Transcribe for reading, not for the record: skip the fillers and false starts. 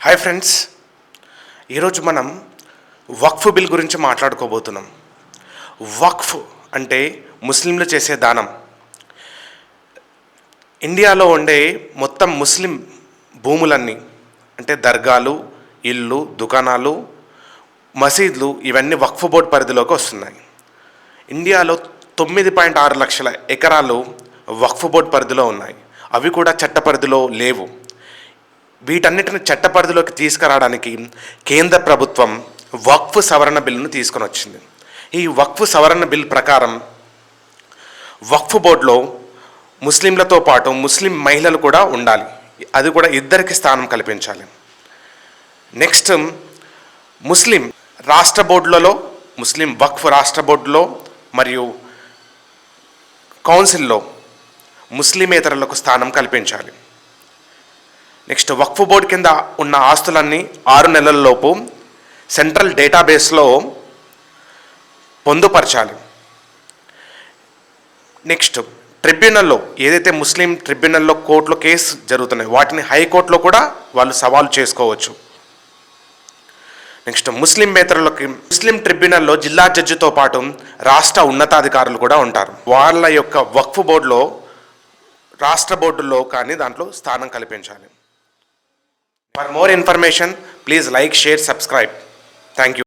Hi friends, ఈరోజు మనం వక్ఫ్ bill గురించి మాట్లాడుకోబోతున్నాం. వక్ఫ్ అంటే ముస్లింలు చేసే దానం. ఇండియాలో ఉండే మొత్తం ముస్లిం భూములన్నీ అంటే దర్గాలు, ఇళ్ళు, దుకాణాలు, మసీదులు ఇవన్నీ వక్ఫ్ బోర్డ్ పరిధిలోకి వస్తున్నాయి. ఇండియాలో 9.6 లక్షల ఎకరాలు వక్ఫ్ బోర్డ్ పరిధిలో ఉన్నాయి. అవి కూడా చట్ట పరిధిలో లేవు. వీటన్నిటిని చట్ట పరిధిలోకి తీసుకురావడానికి కేంద్ర ప్రభుత్వం వక్ఫ్ సవరణ బిల్లును తీసుకొని వచ్చింది. ఈ వక్ఫ్ సవరణ బిల్ ప్రకారం వక్ఫ్ బోర్డులో ముస్లింలతో పాటు ముస్లిం మహిళలు కూడా ఉండాలి. అది కూడా ఇద్దరికి స్థానం కల్పించాలి. నెక్స్ట్, ముస్లిం రాష్ట్ర బోర్డులలో, ముస్లిం వక్ఫ్ రాష్ట్ర బోర్డులో మరియు కౌన్సిల్లో ముస్లిమేతరులకు స్థానం కల్పించాలి. నెక్స్ట్, వక్ఫ్ బోర్డు కింద ఉన్న ఆస్తులన్నీ 6 నెలలలోపు సెంట్రల్ డేటాబేస్లో పొందుపరచాలి. నెక్స్ట్, ట్రిబ్యునల్లో ఏదైతే ముస్లిం ట్రిబ్యునల్లో కోర్టులో కేసు జరుగుతున్నాయి వాటిని హైకోర్టులో కూడా వాళ్ళు సవాలు చేసుకోవచ్చు. నెక్స్ట్, ముస్లిమేతరులకి ముస్లిం ట్రిబ్యునల్లో జిల్లా జడ్జితో పాటు రాష్ట్ర ఉన్నతాధికారులు కూడా ఉంటారు. వాళ్ళ యొక్క వక్ఫ్ బోర్డులో రాష్ట్ర బోర్డులో కానీ దాంట్లో స్థానం కల్పించాలి. For more information, please like, share, subscribe. Thank you.